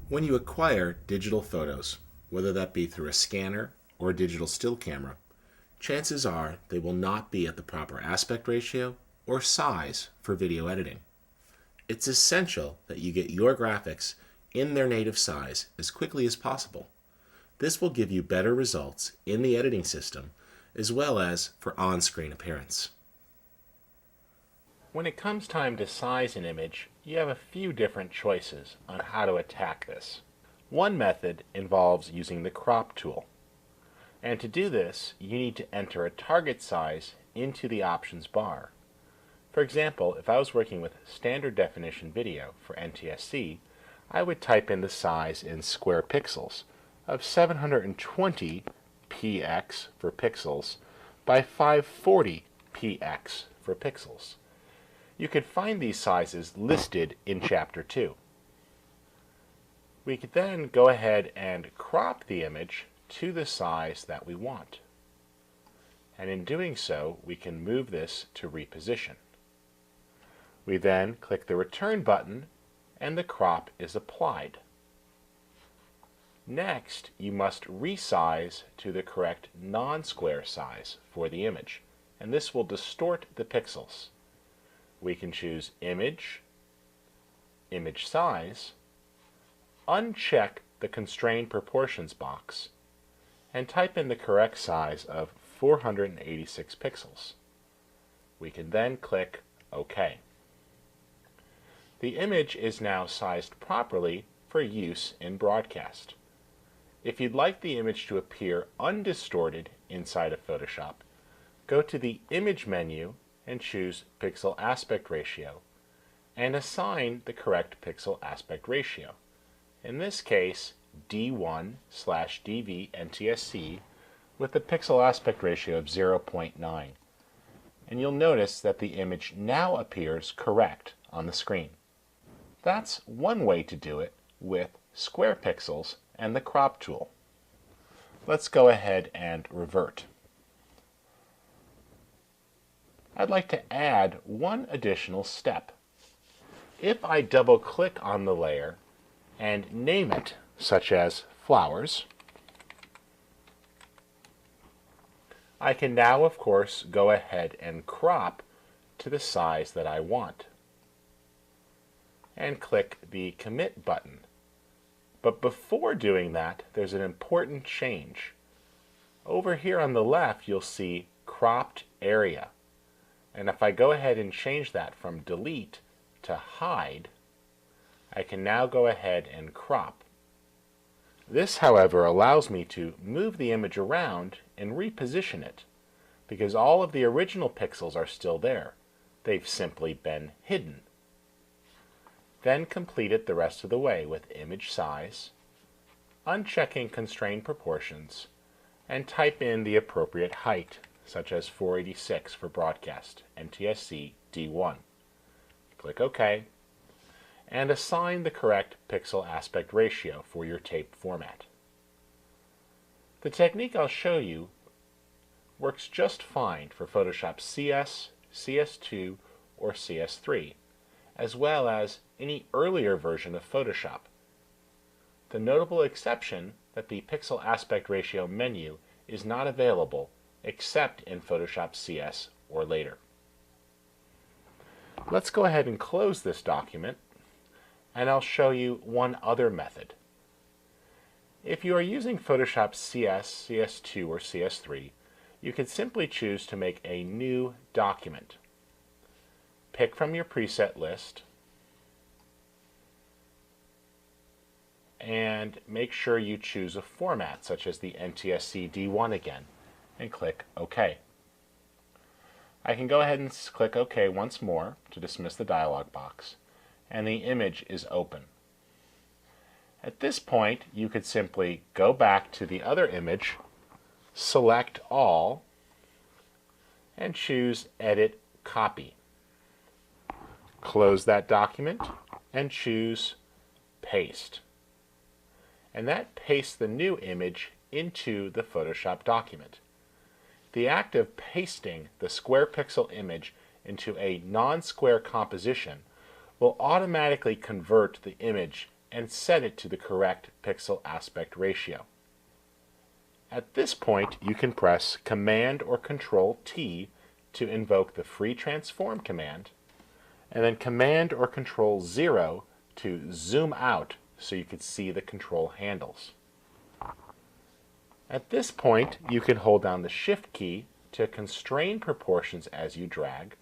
When you acquire digital photos, whether that be through a scanner or a digital still camera, chances are they will not be at the proper aspect ratio or size for video editing. It's essential that you get your graphics in their native size as quickly as possible. This will give you better results in the editing system as well as for on-screen appearance. When it comes time to size an image, you have a few different choices on how to attack this. One method involves using the crop tool. And to do this, you need to enter a target size into the options bar. For example, if I was working with standard definition video for NTSC, I would type in the size in square pixels of 720 px for pixels by 540 px for pixels. You could find these sizes listed in Chapter 2. We could then go ahead and crop the image to the size that we want. And in doing so, we can move this to reposition. We then click the return button and the crop is applied. Next, you must resize to the correct non-square size for the image, and this will distort the pixels. We can choose Image, Image Size, uncheck the Constrain Proportions box, and type in the correct size of 486 pixels. We can then click OK. The image is now sized properly for use in broadcast. If you'd like the image to appear undistorted inside of Photoshop, go to the Image menu and choose Pixel Aspect Ratio, and assign the correct pixel aspect ratio. In this case, D1/DV NTSC with the pixel aspect ratio of 0.9. And you'll notice that the image now appears correct on the screen. That's one way to do it with square pixels and the crop tool. Let's go ahead and revert. I'd like to add one additional step. If I double-click on the layer and name it, such as flowers, I can now, of course, go ahead and crop to the size that I want. And click the Commit button. But before doing that, there's an important change. Over here on the left, you'll see Cropped Area. And if I go ahead and change that from delete to hide, I can now go ahead and crop. This, however, allows me to move the image around and reposition it, because all of the original pixels are still there. They've simply been hidden. Then complete it the rest of the way with Image Size, unchecking Constrain Proportions, and type in the appropriate height, such as 486 for broadcast, NTSC D1. Click OK, and assign the correct pixel aspect ratio for your tape format. The technique I'll show you works just fine for Photoshop CS, CS2, or CS3, as well as any earlier version of Photoshop. The notable exception that the pixel aspect ratio menu is not available except in Photoshop CS or later. Let's go ahead and close this document, and I'll show you one other method. If you are using Photoshop CS, CS2, or CS3, you can simply choose to make a new document. Pick from your preset list, and make sure you choose a format, such as the NTSC D1 again, and click OK. I can go ahead and click OK once more to dismiss the dialog box, and the image is open. At this point, you could simply go back to the other image, select all, and choose Edit Copy. Close that document and choose Paste. And that pastes the new image into the Photoshop document. The act of pasting the square pixel image into a non-square composition will automatically convert the image and set it to the correct pixel aspect ratio. At this point, you can press Command or Control T to invoke the Free Transform command, and then Command or Control 0 to zoom out so you can see the control handles. At this point, you can hold down the Shift key to constrain proportions as you drag,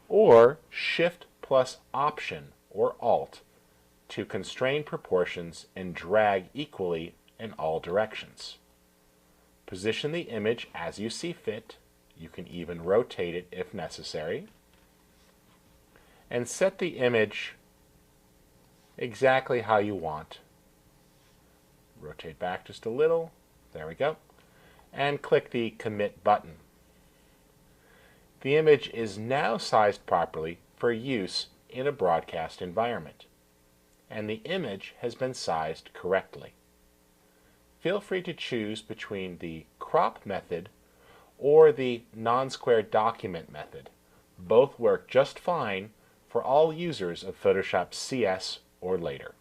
or Shift plus Option or Alt to constrain proportions and drag equally in all directions. Position the image as you see fit. You can even rotate it if necessary. And set the image exactly how you want. Rotate back just a little. There we go. And click the Commit button. The image is now sized properly for use in a broadcast environment, and the image has been sized correctly. Feel free to choose between the crop method or the non-square document method. Both work just fine for all users of Photoshop CS or later.